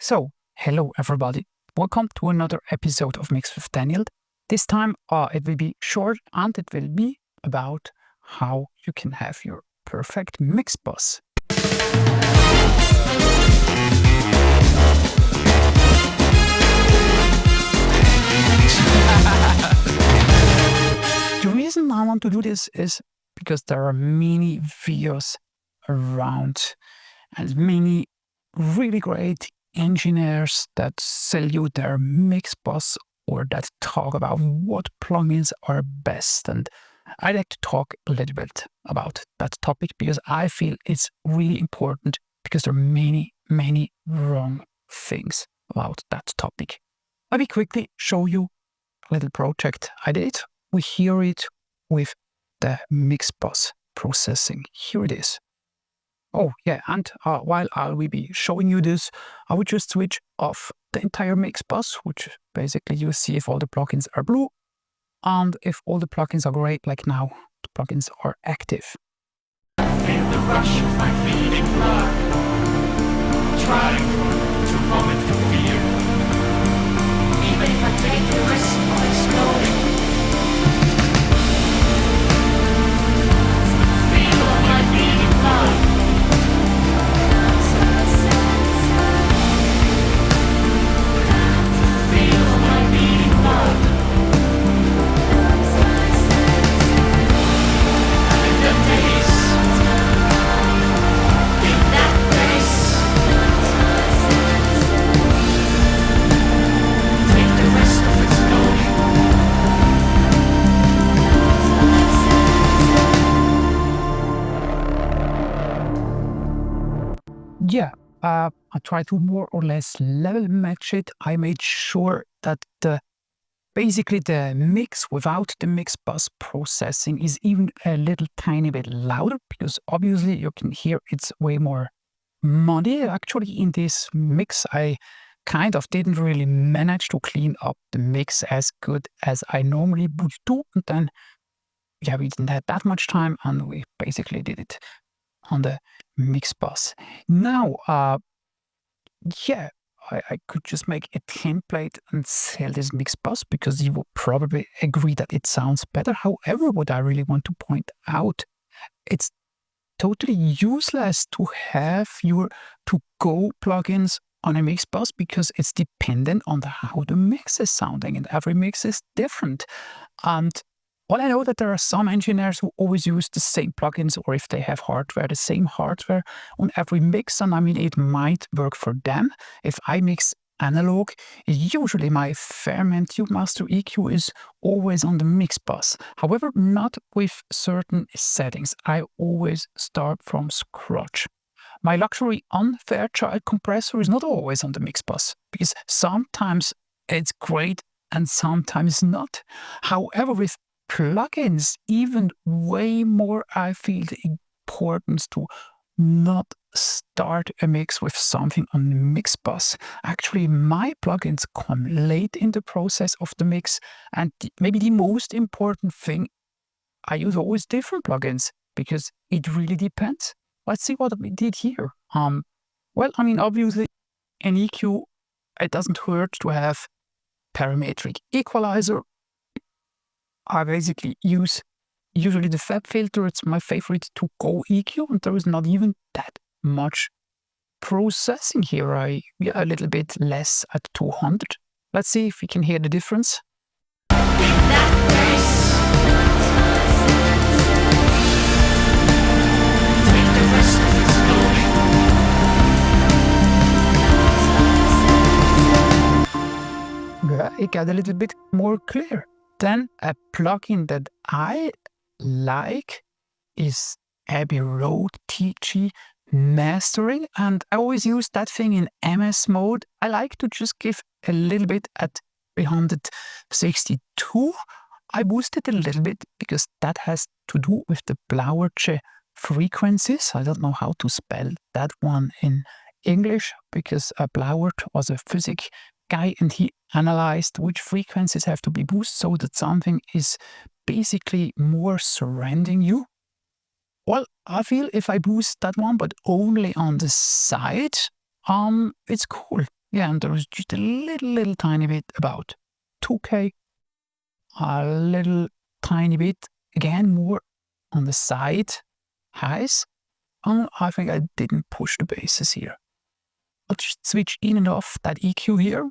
So, hello everybody. Welcome to another episode of Mix with Daniel. This time it will be short and it will be about how you can have your perfect mix bus. The reason I want to do this is because there are many videos around and many really great engineers that sell you their mix bus or that talk about what plugins are best. And I'd like to talk a little bit about that topic because I feel it's really important because there are many wrong things about that topic. Let me quickly show you a little project I did. We hear it with the mix bus processing. Here it is. Oh yeah, and while I will be showing you this, I would just switch off the entire mix bus, which basically you see if all the plugins are blue, and if all the plugins are gray, like now, the plugins are active. Feel the rush of my beating blood, trying to moment to fear. Even if I take the risk of exploding, feel my beating blood. Yeah, I tried to more or less level match it. I made sure that basically the mix without the mix bus processing is even a little tiny bit louder because obviously you can hear it's way more muddy. Actually, in this mix, I kind of didn't really manage to clean up the mix as good as I normally would do. And then, yeah, we didn't have that much time and we basically did it on the mix bus. Now, yeah, I could just make a template and sell this mix bus because you will probably agree that it sounds better. However, what I really want to point out, it's totally useless to have your to-go plugins on a mix bus because it's dependent on how the mix is sounding and every mix is different. And well, I know that there are some engineers who always use the same plugins, or if they have hardware, the same hardware on every mix. And I mean, it might work for them. If I mix analog, usually my Untitled Master EQ is always on the mix bus. However, not with certain settings. I always start from scratch. My luxury Unfairchild compressor is not always on the mix bus because sometimes it's great and sometimes not. However, with plugins, even way more, I feel the importance to not start a mix with something on the mix bus. Actually, my plugins come late in the process of the mix, and maybe the most important thing, I use always different plugins because it really depends. Let's see what we did here. Well, I mean, obviously, an EQ, it doesn't hurt to have parametric equalizer. I basically use usually the Fab filter. It's my favorite to-go EQ, and there is not even that much processing here. A little bit less at 200. Let's see if we can hear the difference. Yeah, it got a little bit more clear. Then a plugin that I like is Abbey TG Mastering, and I always use that thing in MS mode. I like to just give a little bit at 362. I boost it a little bit because that has to do with the Blauertsche frequencies. I don't know how to spell that one in English because Blauert was a physics guy and he analyzed which frequencies have to be boosted so that something is basically more surrounding you. Well, I feel if I boost that one, but only on the side, it's cool. Yeah, and there was just a little tiny bit about 2K, a little tiny bit, again, more on the side highs. I think I didn't push the basses here. I'll just switch in and off that EQ here.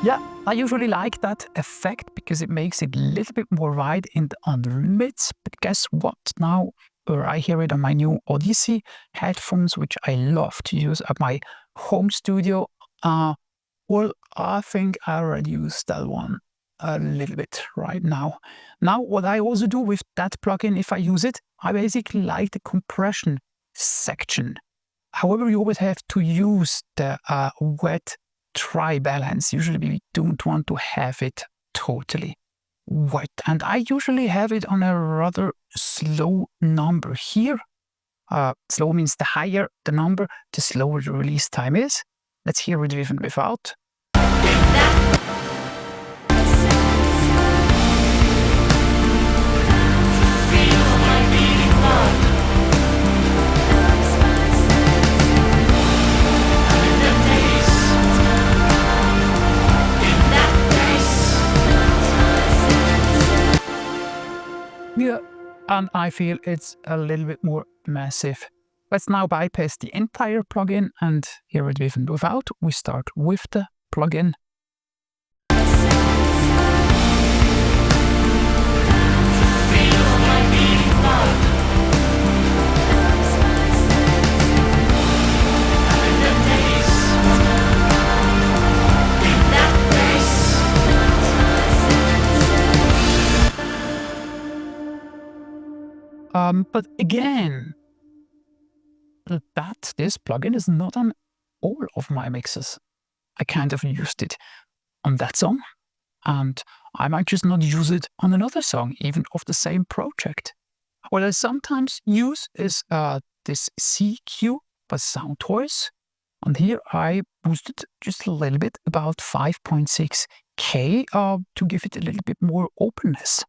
Yeah, I usually like that effect because it makes it a little bit more wide in the undermids. But guess what? Now I hear it on my new Odyssey headphones, which I love to use at my home studio. Well, I think I already used that one a little bit right now. Now, what I also do with that plugin, if I use it, I basically like the compression section. However, you always have to use the wet dry balance. Usually we don't want to have it totally wet. And I usually have it on a rather slow number here. Slow means the higher the number, the slower the release time is. Let's hear it even without. Yeah, and I feel it's a little bit more massive. Let's now bypass the entire plugin and hear it with and without. We start with the plugin. But again, this plugin is not on all of my mixes. I kind of used it on that song, and I might just not use it on another song, even of the same project. What I sometimes use is this Sie-Q by Soundtoys. And here I boosted just a little bit, about 5.6K, to give it a little bit more openness.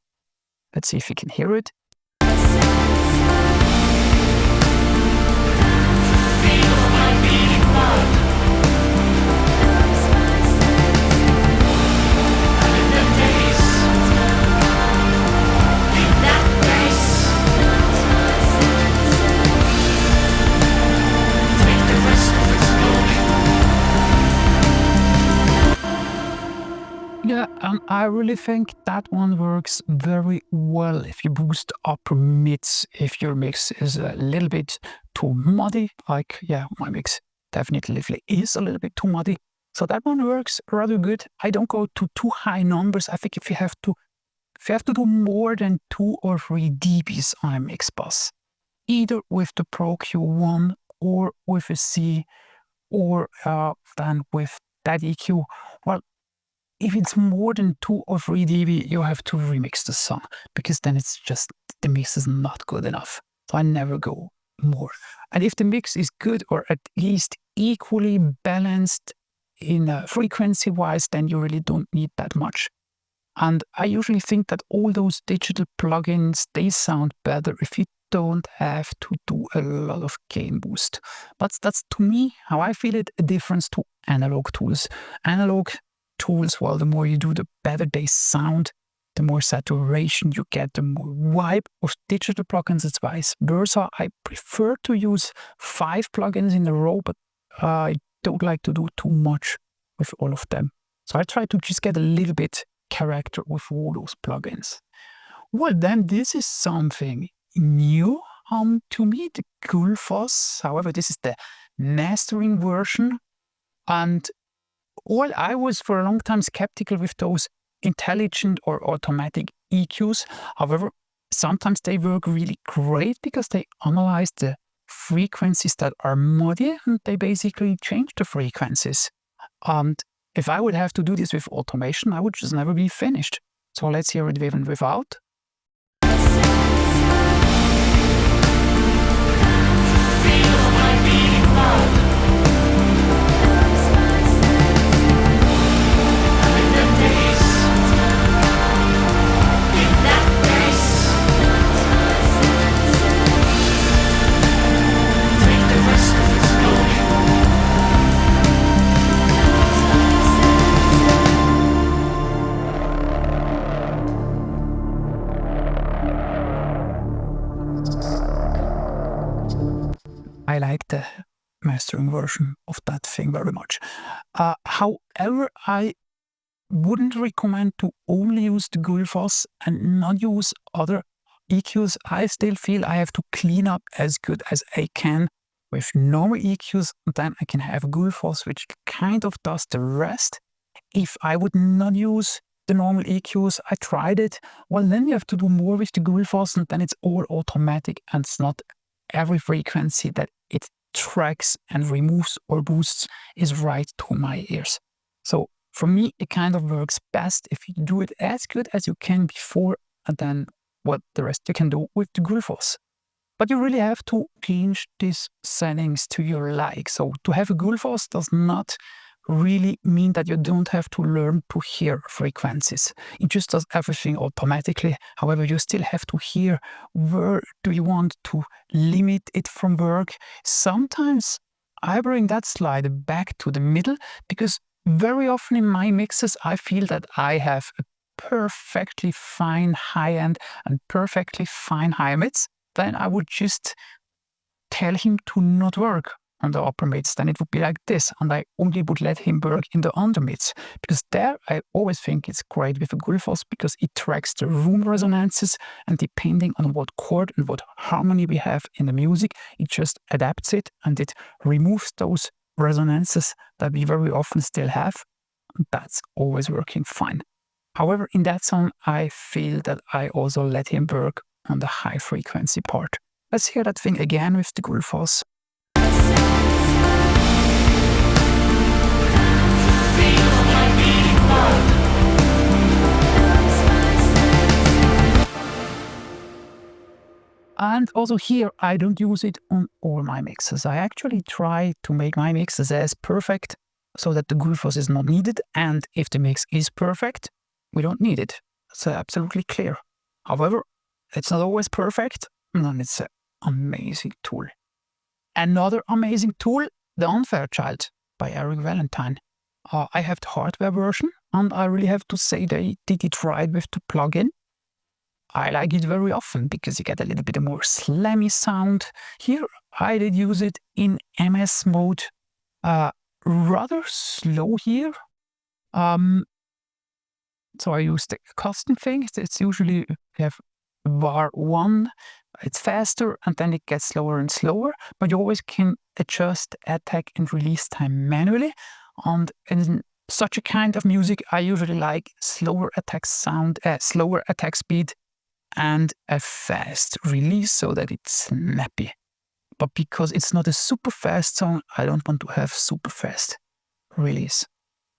Let's see if you can hear it. Yeah, and I really think that one works very well if you boost upper mids, if your mix is a little bit too muddy, like, yeah, my mix definitely is a little bit too muddy. So that one works rather good. I don't go to too high numbers. I think if you have to do more than 2 or 3 dBs on a mix bus, either with the Pro Q1 or with a C or then with that EQ, well, if it's more than 2 or 3 dB, you have to remix the song, because then it's just, the mix is not good enough. So I never go more. And if the mix is good or at least equally balanced in frequency-wise, then you really don't need that much. And I usually think that all those digital plugins, they sound better if you don't have to do a lot of gain boost. But that's, to me, how I feel it, a difference to analog tools. Analog tools, well, the more you do, the better they sound, the more saturation you get, the more vibe. Of digital plugins, it's vice versa. I prefer to use 5 plugins in a row, but I don't like to do too much with all of them. So I try to just get a little bit character with all those plugins. Well, then this is something new to me, the Gulfoss. However, this is the mastering version. And well, I was for a long time skeptical with those intelligent or automatic EQs. However, sometimes they work really great because they analyze the frequencies that are muddy and they basically change the frequencies. And if I would have to do this with automation, I would just never be finished. So let's hear it with and without. I like the mastering version of that thing very much. However, I wouldn't recommend to only use the Gulfoss and not use other EQs. I still feel I have to clean up as good as I can with normal EQs. Then I can have Gulfoss, which kind of does the rest. If I would not use the normal EQs, I tried it, well, then you have to do more with the Gulfoss, and then it's all automatic, and it's not every frequency that it tracks and removes or boosts is right to my ears. So for me, it kind of works best if you do it as good as you can before, and then what the rest you can do with the Gulfoss. But you really have to change these settings to your like. So to have a Gulfoss does not really mean that you don't have to learn to hear frequencies. It just does everything automatically. However, you still have to hear where do you want to limit it from work. Sometimes I bring that slide back to the middle because very often in my mixes, I feel that I have a perfectly fine high end and perfectly fine high mids. Then I would just tell him to not work on the upper mids. Then it would be like this, and I only would let him work in the under mids, because there I always think it's great with a Gulfoss because it tracks the room resonances, and depending on what chord and what harmony we have in the music, it just adapts it and it removes those resonances that we very often still have. That's always working fine. However, in that song, I feel that I also let him work on the high frequency part. Let's hear that thing again with the Gulfoss. And also here, I don't use it on all my mixes. I actually try to make my mixes as perfect so that the Gulfoss is not needed. And if the mix is perfect, we don't need it. It's absolutely clear. However, it's not always perfect, and it's an amazing tool. Another amazing tool, the Unfairchild by Eric Valentine. I have the hardware version, and I really have to say they did it right with the plugin. I like it very often because you get a little bit more slammy sound. Here, I did use it in MS mode, rather slow here. So I use the custom thing. It's usually we have bar 1, it's faster, and then it gets slower and slower, but you always can adjust attack and release time manually. And in such a kind of music, I usually like slower attack speed and a fast release so that it's snappy. But because it's not a super fast song, I don't want to have super fast release.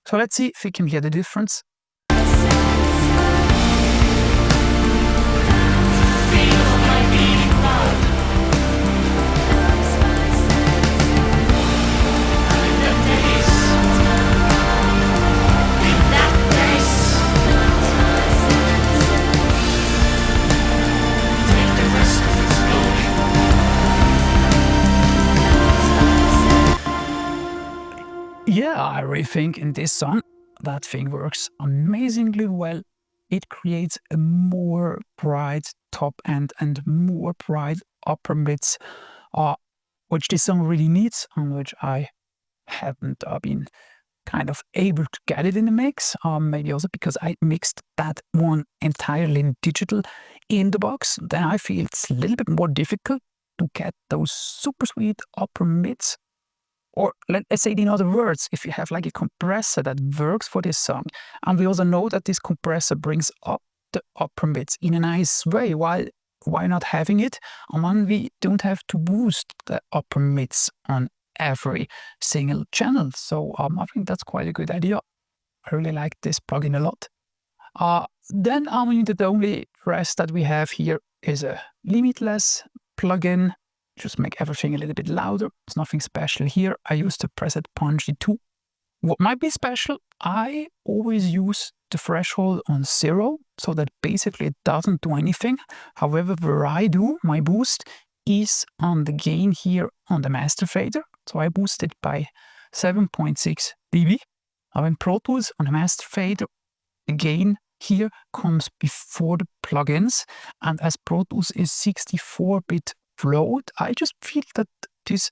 So let's see if we can hear the difference. Yeah, I really think in this song, that thing works amazingly well. It creates a more bright top end and more bright upper mids, which this song really needs, and which I haven't been kind of able to get it in the mix. Maybe also because I mixed that one entirely in digital in the box. Then I feel it's a little bit more difficult to get those super sweet upper mids. Or let's say it in other words, if you have like a compressor that works for this song, and we also know that this compressor brings up the upper mids in a nice way, why not having it? And then we don't have to boost the upper mids on every single channel. So I think that's quite a good idea. I really like this plugin a lot. Then the only rest that we have here is a limitless plugin. Just make everything a little bit louder. There's nothing special here. I use the preset Punchy 2. What might be special, I always use the threshold on 0, so that basically it doesn't do anything. However, where I do my boost is on the gain here on the master fader. So I boost it by 7.6 dB. Now in Pro Tools on the master fader, the gain here comes before the plugins, and as Pro Tools is 64-bit float, I just feel that this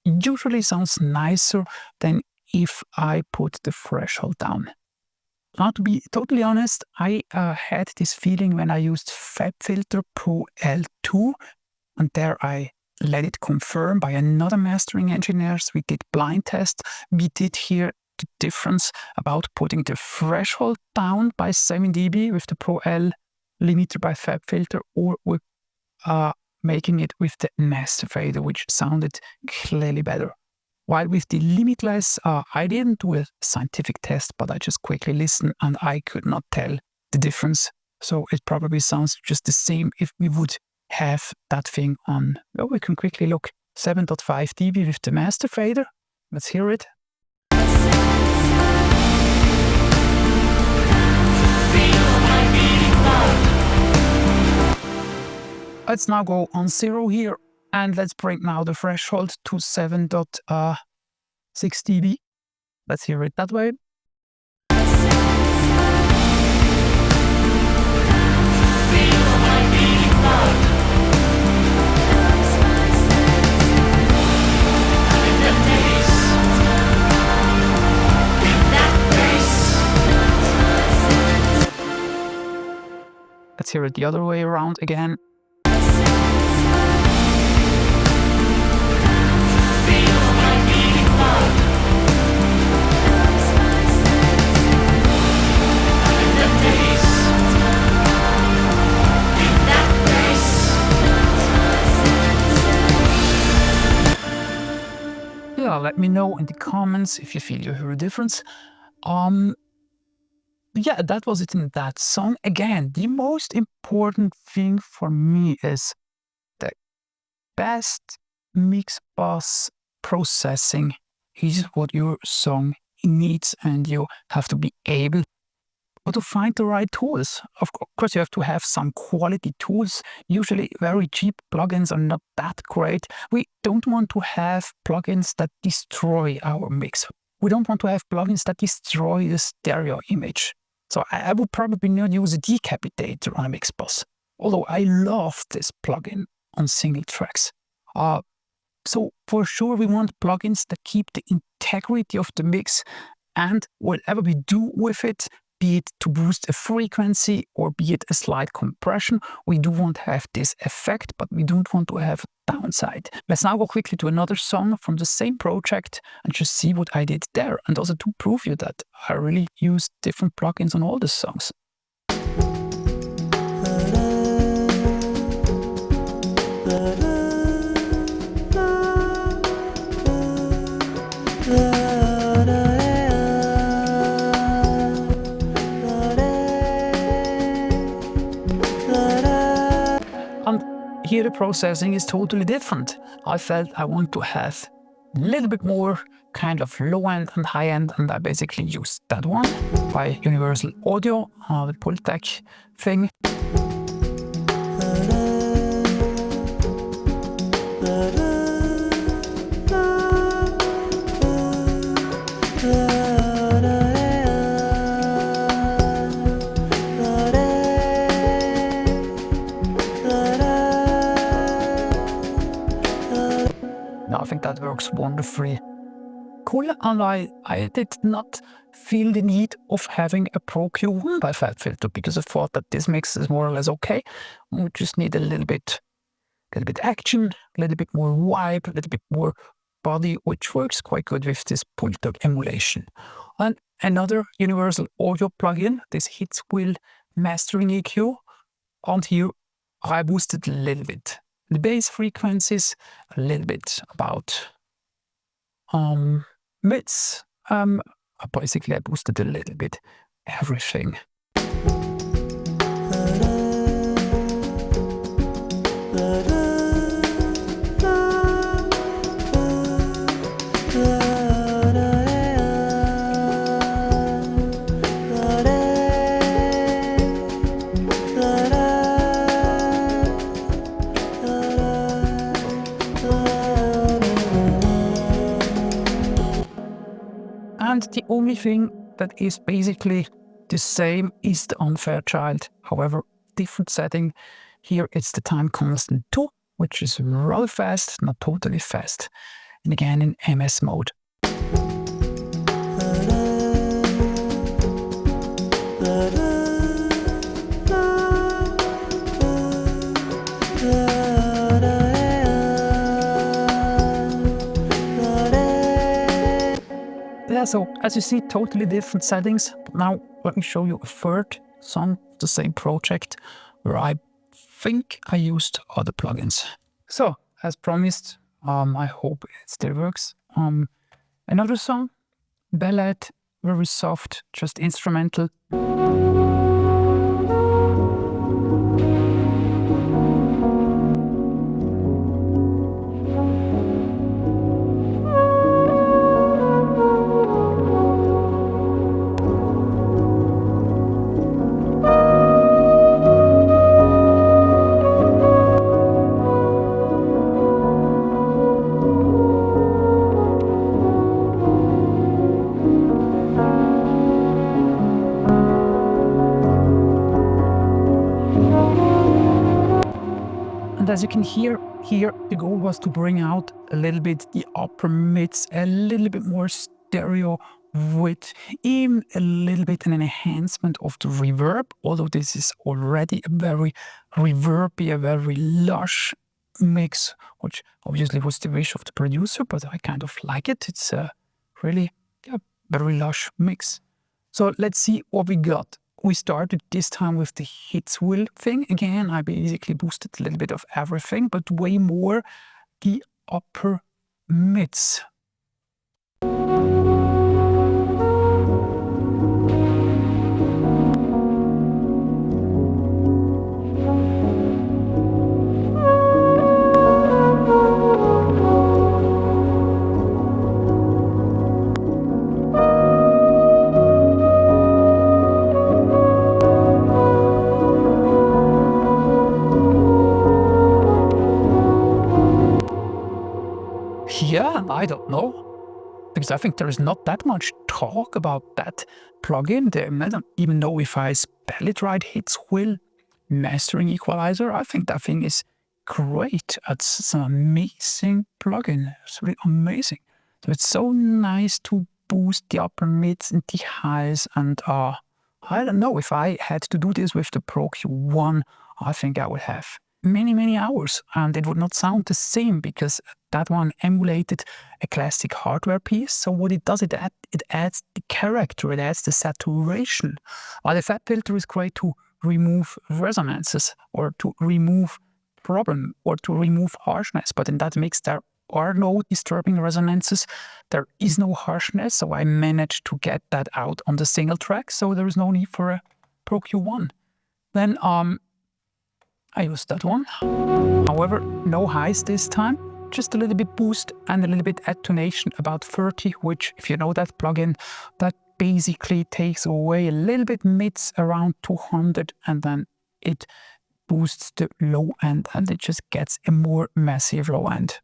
usually sounds nicer than if I put the threshold down. Now, to be totally honest, I had this feeling when I used FabFilter Pro L2, and there I let it confirm by another mastering engineers. We did blind test. We did hear the difference about putting the threshold down by 7 dB with the Pro L limiter by FabFilter, or with making it with the master fader, which sounded clearly better. While with the limitless, I didn't do a scientific test, but I just quickly listened and I could not tell the difference. So it probably sounds just the same if we would have that thing on. Oh, we can quickly look. 7.5 dB with the master fader. Let's hear it. Let's now go on 0 here, and let's bring now the threshold to 7.6 dB. Let's hear it that way. Let's hear it the other way around again. Yeah, let me know in the comments if you feel you hear a difference. Yeah, that was it in that song. Again, the most important thing for me is the best mix bus processing is what your song needs, and you have to be able to find the right tools. Of course, you have to have some quality tools. Usually very cheap plugins are not that great. We don't want to have plugins that destroy our mix. We don't want to have plugins that destroy the stereo image. So I would probably not use a decapitator on a mix bus, although I love this plugin on single tracks. So for sure, we want plugins that keep the integrity of the mix, and whatever we do with it, be it to boost a frequency or be it a slight compression, we do want to have this effect, but we don't want to have a downside. Let's now go quickly to another song from the same project and just see what I did there, and also to prove you that I really use different plugins on all the songs. Here the processing is totally different. I felt I want to have a little bit more kind of low end and high end, and I basically used that one by Universal Audio, the Pultec thing. I think that works wonderfully. Cool, and I did not feel the need of having a Pro Q1 by FabFilter, because I thought that this mix is more or less okay. We just need a little bit action, a little bit more vibe, a little bit more body, which works quite good with this Pultec emulation. And another Universal Audio plugin, this Hitsville Mastering EQ, and here I boosted a little bit the bass frequencies, a little bit about mids. Basically I boosted a little bit everything. And the only thing that is basically the same is the Unfairchild. However, different setting. Here it's the time constant 2, which is rather fast, not totally fast. And again in MS mode. Yeah, so as you see, totally different settings. But now let me show you a third song of the same project where I think I used other plugins. So as promised, I hope it still works. Another song, ballad, very soft, just instrumental. And as you can hear here, the goal was to bring out a little bit the upper mids, a little bit more stereo with even a little bit an enhancement of the reverb, although this is already a very reverby, a very lush mix, which obviously was the wish of the producer, but I kind of like it. It's a really very lush mix. So let's see what we got. We started this time with the Hitsville thing. Again, I basically boosted a little bit of everything, but way more the upper mids. Yeah, I don't know, because I think there is not that much talk about that plugin. I don't even know if I spell it right. Hitsville Mastering Equalizer. I think that thing is great. It's an amazing plugin. It's really amazing. So it's so nice to boost the upper mids and the highs. And I don't know, if I had to do this with the Pro Q1, I think I would have many hours, and it would not sound the same because that one emulated a classic hardware piece. So what it does, it adds the character, it adds the saturation. While the fat filter is great to remove resonances or to remove problem or to remove harshness, but in that mix there are no disturbing resonances, there is no harshness, so I managed to get that out on the single track, so there is no need for a Pro Q1. Then I used that one. However, no highs this time, just a little bit boost and a little bit attenuation, about 30, which, if you know that plugin, that basically takes away a little bit mids around 200, and then it boosts the low end and it just gets a more massive low end.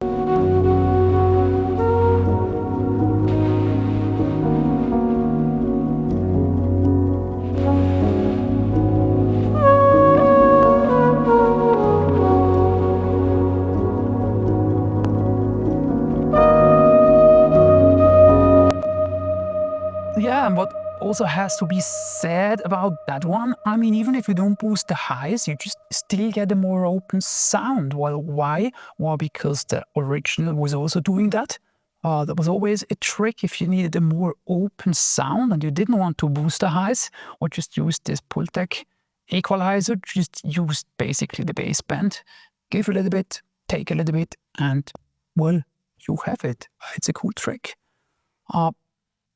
Yeah, and what also has to be said about that one, I mean, even if you don't boost the highs, you just still get a more open sound. Well, why? Well, because the original was also doing that. That was always a trick. If you needed a more open sound and you didn't want to boost the highs, or just use this Pultec equalizer, just use basically the baseband, give a little bit, take a little bit, and well, you have it. It's a cool trick.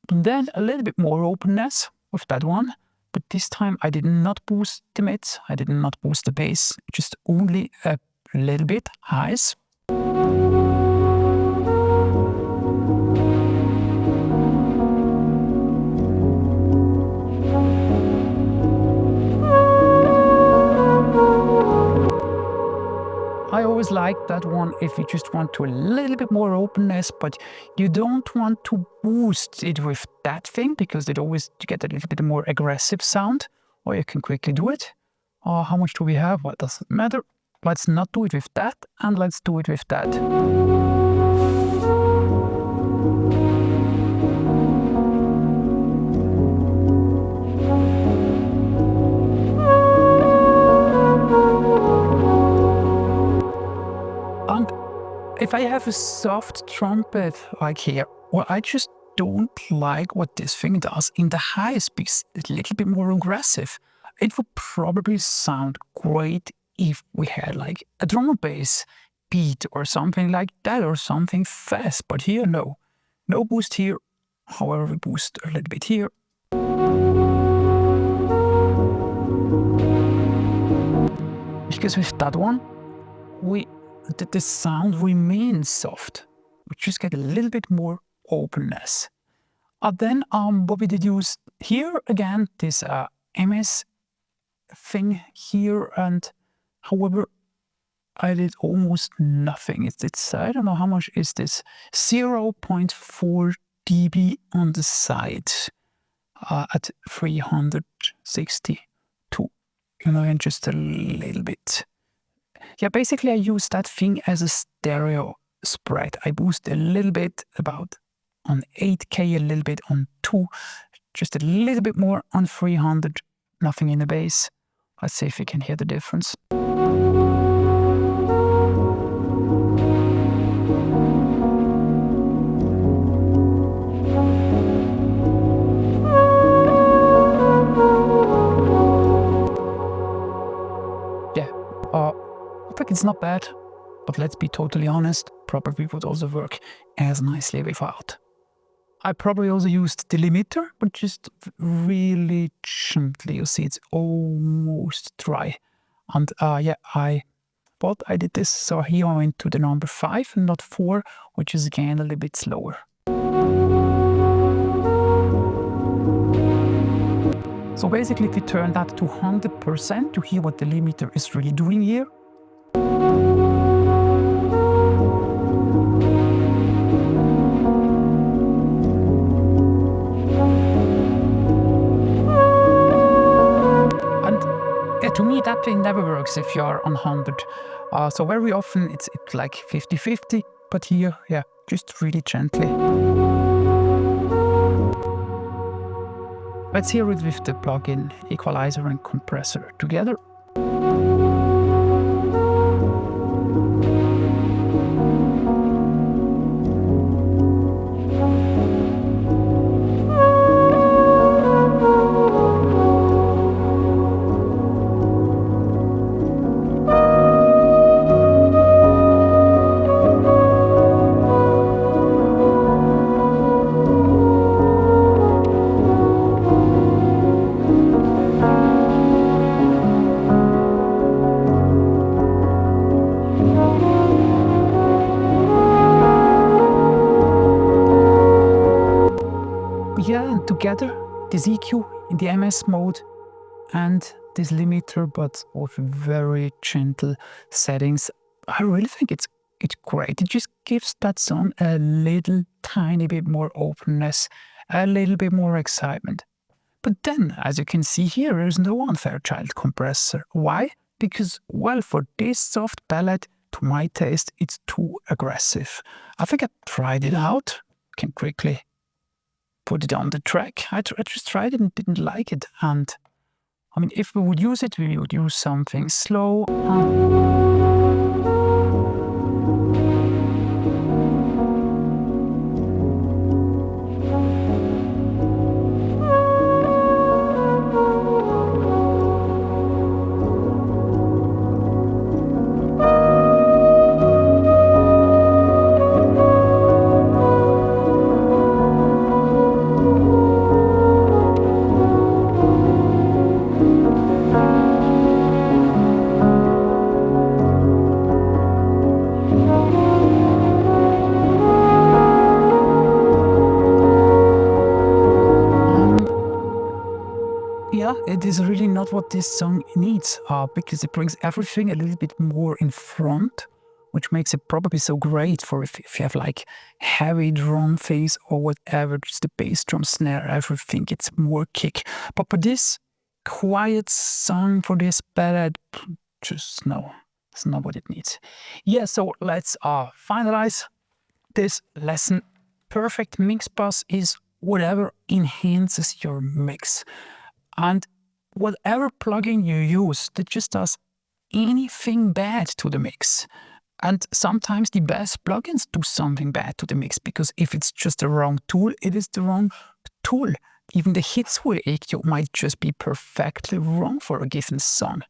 And then a little bit more openness with that one, but this time I did not boost the mids, I did not boost the bass, just only a little bit highs. I always like that one if you just want to a little bit more openness, but you don't want to boost it with that thing because it always you get a little bit more aggressive sound, or you can quickly do it. How much do we have? Well, doesn't matter. Let's not do it with that, and let's do it with that. And if I have a soft trumpet like here, well, I just don't like what this thing does in the highest piece. It's a little bit more aggressive. It would probably sound great if we had like a drum and bass beat or something like that, or something fast, but here no. No boost here, however we boost a little bit here. Because with that one, the sound remains soft. We just get a little bit more openness. Then what we did use here again, this MS thing here, and however I did almost nothing. It's I don't know how much is this, 0.4 dB on the side at 362, and just a little bit. Yeah, basically I use that thing as a stereo spread. I boost a little bit about on 8K, a little bit on 2, just a little bit more on 300, nothing in the bass. Let's see if we can hear the difference. Yeah, I think it's not bad, but let's be totally honest, probably would also work as nicely without. I probably also used the limiter, but just really gently. You see, it's almost dry. And yeah, I did this. So here I went to the number 5 and not 4, which is again a little bit slower. So basically, if we turn that to 100% to hear what the limiter is really doing here. To me, that thing never works if you're on 100. So very often it's like 50-50, but here, yeah, just really gently. Let's hear it with the plugin equalizer and compressor together. Yeah, and together, this EQ in the MS mode and this limiter, but with very gentle settings, I really think it's great. It just gives that song a little tiny bit more openness, a little bit more excitement. But then, as you can see here, there's no Unfairchild compressor. Why? Because, well, for this soft ballad, to my taste, it's too aggressive. I think I tried it out. Can quickly put it on the track. I just tried it and didn't like it. And I mean, if we would use it, we would use something slow. it is really not what this song needs, because it brings everything a little bit more in front, which makes it probably so great for if you have like heavy drum phase or whatever, just the bass drum snare, everything gets more kick. But for this quiet song, for this ballad, just no, it's not what it needs. Yeah, so let's finalize this lesson. Perfect mix bus is whatever enhances your mix. And whatever plugin you use that just does anything bad to the mix. And sometimes the best plugins do something bad to the mix, because if it's just the wrong tool, it is the wrong tool. Even the Hitsville EQ might just be perfectly wrong for a given song.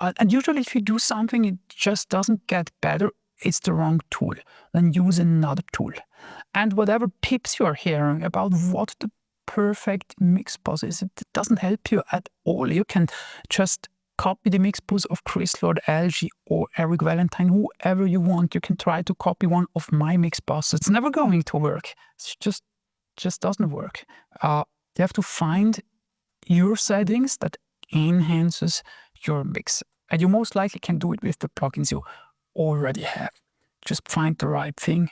And usually if you do something, it just doesn't get better, it's the wrong tool. Then use another tool. And whatever tips you're hearing about what the perfect mix bus is, it doesn't help you at all. You can just copy the mix bus of Chris Lord Alge or Eric Valentine, whoever you want. You can try to copy one of my mix buses. It's never going to work. It just doesn't work. You have to find your settings that enhances your mix. And you most likely can do it with the plugins you already have. Just find the right thing.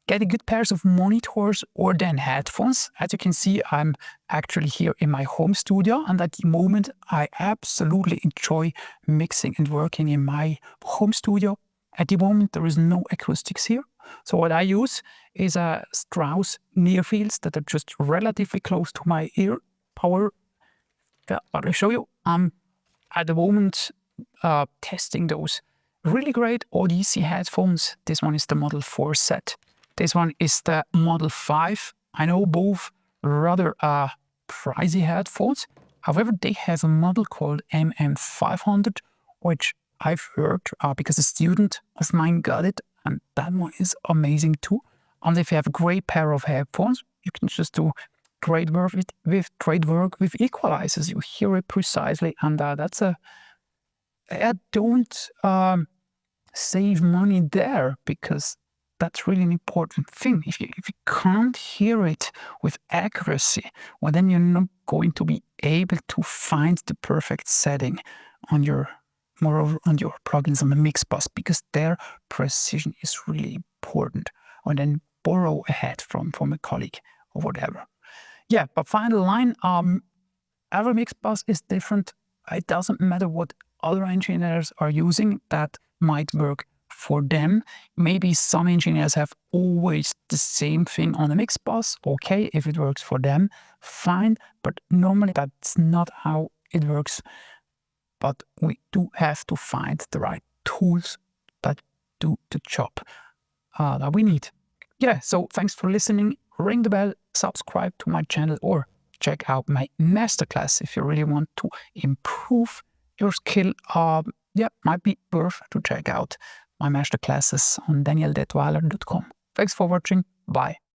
Get a good pairs of monitors or then headphones. As you can see, I'm actually here in my home studio, and at the moment I absolutely enjoy mixing and working in my home studio. At the moment there is no acoustics here, so what I use is a Strauss near fields that are just relatively close to my ear. Power. Yeah, I'll show you. I'm at the moment testing those really great Odyssey headphones. This one is the Model 4 set. This one is the Model 5. I know both rather pricey headphones. However, they have a model called MM500, which I've heard because a student of mine got it, and that one is amazing too. And if you have a great pair of headphones, you can just do great work with equalizers. You hear it precisely, and that's a... I don't save money there, because that's really an important thing. If you can't hear it with accuracy, well, then you're not going to be able to find the perfect setting on your, moreover, on your plugins on the mix bus, because their precision is really important. Or then borrow a head from a colleague or whatever. Yeah, but final line, every mix bus is different. It doesn't matter what other engineers are using, that might work for them. Maybe some engineers have always the same thing on a mix bus. Okay, if it works for them, fine, but normally that's not how it works. But we do have to find the right tools that do the job that we need. Yeah, so thanks for listening. Ring the bell, subscribe to my channel, or check out my masterclass if you really want to improve your skill. Yeah, might be worth to check out my masterclasses on DanielDettwiler.com. Thanks for watching. Bye.